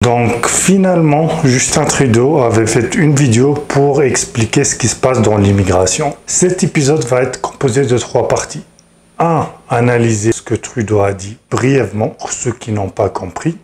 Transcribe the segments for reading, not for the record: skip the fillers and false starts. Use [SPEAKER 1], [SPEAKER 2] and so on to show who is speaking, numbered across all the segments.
[SPEAKER 1] Donc finalement, Justin Trudeau avait fait une vidéo pour expliquer ce qui se passe dans l'immigration. Cet épisode va être composé de 3 parties. 1. Analyser ce que Trudeau a dit brièvement pour ceux qui n'ont pas compris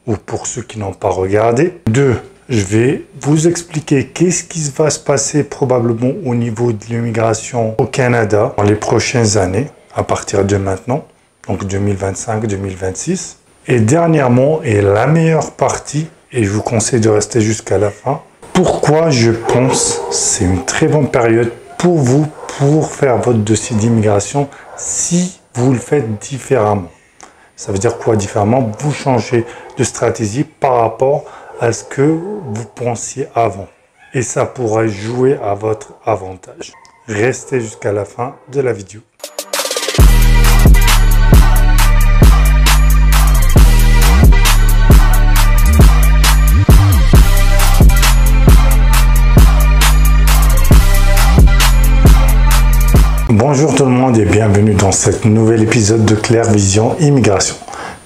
[SPEAKER 1] ou pour ceux qui n'ont pas regardé. 2. Je vais vous expliquer qu'est-ce qui va se passer probablement au niveau de l'immigration au Canada dans les prochaines années, à partir de maintenant, donc 2025-2026. Et dernièrement, et la meilleure partie, et je vous conseille de rester jusqu'à la fin, pourquoi je pense que c'est une très bonne période pour vous pour faire votre dossier d'immigration si vous le faites différemment. Ça veut dire quoi différemment? Vous changez de stratégie par rapport à ce que vous pensiez avant. Et ça pourra jouer à votre avantage. Restez jusqu'à la fin de la vidéo. Bonjour tout le monde et bienvenue dans cet nouvel épisode de Claire Vision Immigration.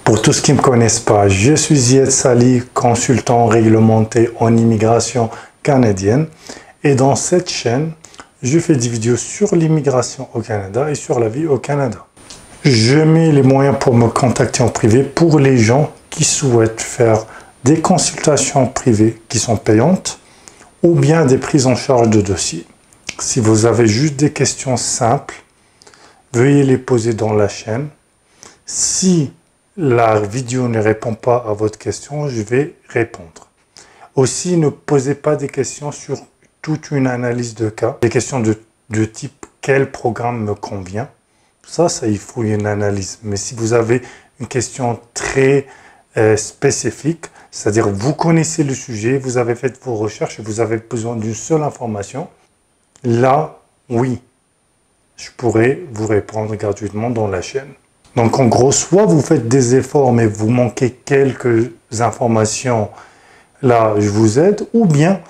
[SPEAKER 1] Pour tous qui ne me connaissent pas, je suis Zied Sali, consultant réglementé en immigration canadienne. Et dans cette chaîne, je fais des vidéos sur l'immigration au Canada et sur la vie au Canada. Je mets les moyens pour me contacter en privé pour les gens qui souhaitent faire des consultations privées qui sont payantes ou bien des prises en charge de dossiers. Si vous avez juste des questions simples, veuillez les poser dans la chaîne. Si la vidéo ne répond pas à votre question, je vais répondre. Aussi, ne posez pas des questions sur toute une analyse de cas. Des questions de type « quel programme me convient ?» Ça, il faut une analyse. Mais si vous avez une question très spécifique, c'est-à-dire vous connaissez le sujet, vous avez fait vos recherches et vous avez besoin d'une seule information, là, oui, je pourrais vous répondre gratuitement dans la chaîne. Donc en gros, soit vous faites des efforts mais vous manquez quelques informations, là je vous aide, ou bien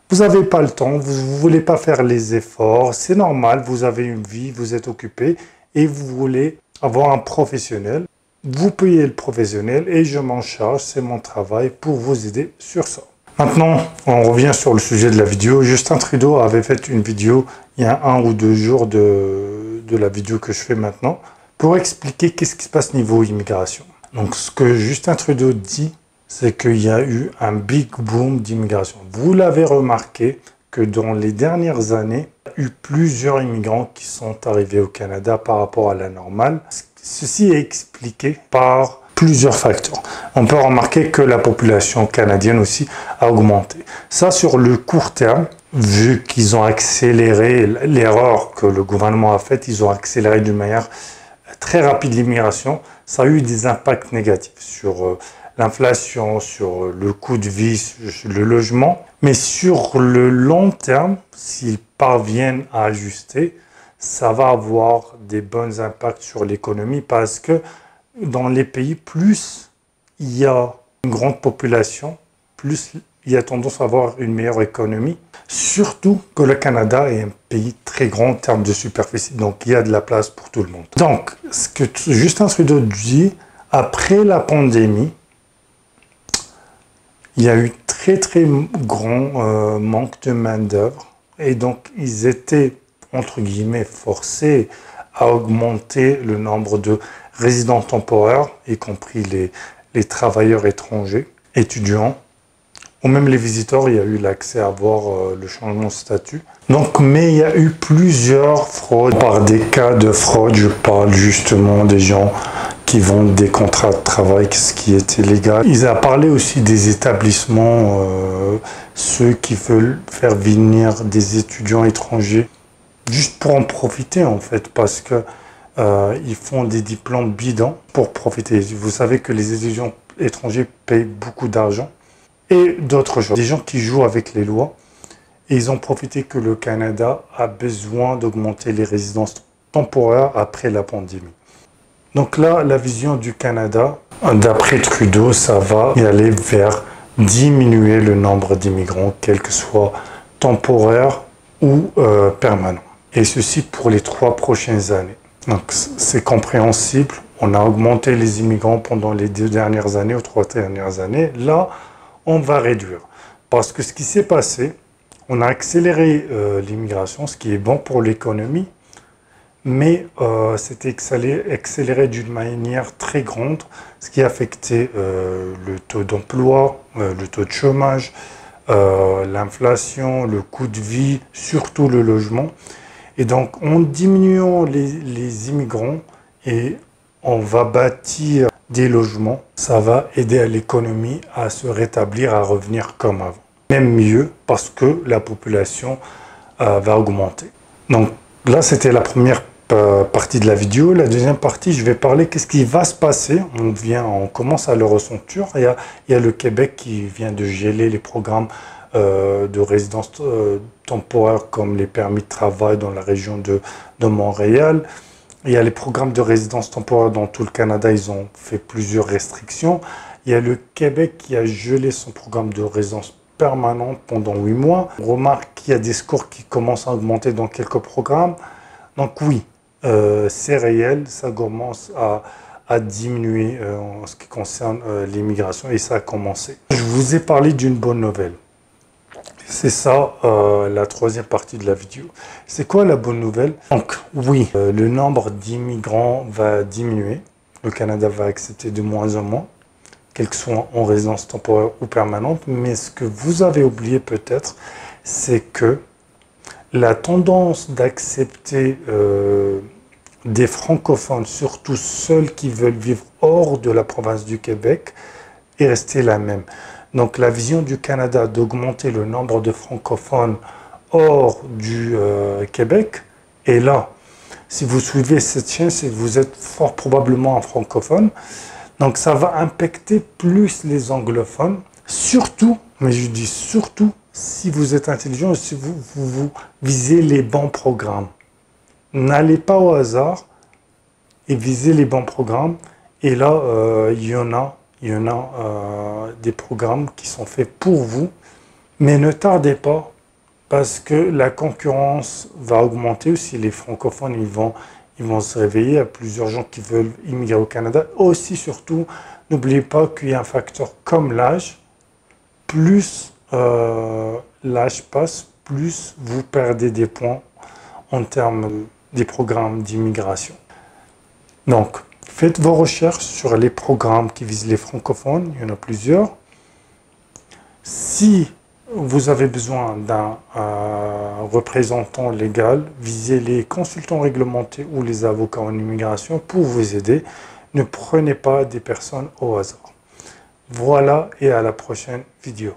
[SPEAKER 1] vous n'avez pas le temps, vous ne voulez pas faire les efforts, c'est normal, vous avez une vie, vous êtes occupé et vous voulez avoir un professionnel. Vous payez le professionnel et je m'en charge, c'est mon travail pour vous aider sur ça. Maintenant, on revient sur le sujet de la vidéo. Justin Trudeau avait fait une vidéo il y a 1 ou 2 jours de la vidéo que je fais maintenant pour expliquer qu'est-ce qui se passe niveau immigration. Donc, ce que Justin Trudeau dit, c'est qu'il y a eu un big boom d'immigration. Vous l'avez remarqué que dans les dernières années, il y a eu plusieurs immigrants qui sont arrivés au Canada par rapport à la normale. Ceci est expliqué par plusieurs facteurs. On peut remarquer que la population canadienne aussi a augmenté. Ça, sur le court terme, vu qu'ils ont accéléré l'erreur que le gouvernement a faite, ils ont accéléré d'une manière très rapide l'immigration, ça a eu des impacts négatifs sur l'inflation, sur le coût de vie, sur le logement. Mais sur le long terme, s'ils parviennent à ajuster, ça va avoir des bons impacts sur l'économie parce que dans les pays, plus il y a une grande population, plus il y a tendance à avoir une meilleure économie. Surtout que le Canada est un pays très grand en termes de superficie, donc il y a de la place pour tout le monde. Donc, ce que Justin Trudeau dit, après la pandémie, il y a eu très grand manque de main-d'œuvre et donc ils étaient, entre guillemets, forcés à augmenter le nombre de résidents temporaires, y compris les travailleurs étrangers, étudiants, ou même les visiteurs. Il y a eu l'accès à avoir le changement de statut. Donc, mais il y a eu plusieurs fraudes. Par des cas de fraude, je parle justement des gens qui vendent des contrats de travail, ce qui est illégal. Il a parlé aussi des établissements, ceux qui veulent faire venir des étudiants étrangers, juste pour en profiter en fait, parce que ils font des diplômes bidons pour profiter. Vous savez que les étudiants étrangers payent beaucoup d'argent et d'autres choses. Des gens qui jouent avec les lois et ils ont profité que le Canada a besoin d'augmenter les résidences temporaires après la pandémie. Donc là, la vision du Canada, d'après Trudeau, ça va y aller vers diminuer le nombre d'immigrants, quel que soit temporaire ou permanent. Et ceci pour les 3 prochaines années. Donc c'est compréhensible. On a augmenté les immigrants pendant les 2 dernières années ou 3 dernières années. Là, on va réduire. Parce que ce qui s'est passé, on a accéléré l'immigration, ce qui est bon pour l'économie, mais c'était accéléré d'une manière très grande, ce qui a affecté le taux d'emploi, le taux de chômage, l'inflation, le coût de vie, surtout le logement. Et donc, en diminuant les immigrants et on va bâtir des logements, ça va aider à l'économie à se rétablir, à revenir comme avant. Même mieux, parce que la population va augmenter. Donc là, c'était la première partie de la vidéo. La deuxième partie, je vais parler qu'est-ce qui va se passer. On commence à le ressentir. Il y a le Québec qui vient de geler les programmes de résidence temporaire comme les permis de travail dans la région de Montréal. Il y a les programmes de résidence temporaire dans tout le Canada, ils ont fait plusieurs restrictions. Il y a le Québec qui a gelé son programme de résidence permanente pendant 8 mois. On remarque qu'il y a des scores qui commencent à augmenter dans quelques programmes. Donc oui, c'est réel, ça commence à diminuer en ce qui concerne l'immigration et ça a commencé. Je vous ai parlé d'une bonne nouvelle. C'est ça la troisième partie de la vidéo. C'est quoi la bonne nouvelle? Donc oui, le nombre d'immigrants va diminuer. Le Canada va accepter de moins en moins, quels que soient en résidence temporaire ou permanente. Mais ce que vous avez oublié peut-être, c'est que la tendance d'accepter des francophones, surtout ceux qui veulent vivre hors de la province du Québec, est restée la même. Donc la vision du Canada d'augmenter le nombre de francophones hors du Québec est là. Si vous suivez cette chaîne, c'est que vous êtes fort probablement un francophone. Donc ça va impacter plus les anglophones, surtout, mais je dis surtout, si vous êtes intelligent, si vous visez les bons programmes. N'allez pas au hasard et visez les bons programmes. Et là, il y en a des programmes qui sont faits pour vous. Mais ne tardez pas, parce que la concurrence va augmenter aussi. Les francophones, ils vont se réveiller. Il y a plusieurs gens qui veulent immigrer au Canada. Aussi, surtout, n'oubliez pas qu'il y a un facteur comme l'âge. Plus l'âge passe, plus vous perdez des points en termes des programmes d'immigration. Donc, faites vos recherches sur les programmes qui visent les francophones. Il y en a plusieurs. Si vous avez besoin d'un représentant légal, visez les consultants réglementés ou les avocats en immigration pour vous aider. Ne prenez pas des personnes au hasard. Voilà et à la prochaine vidéo.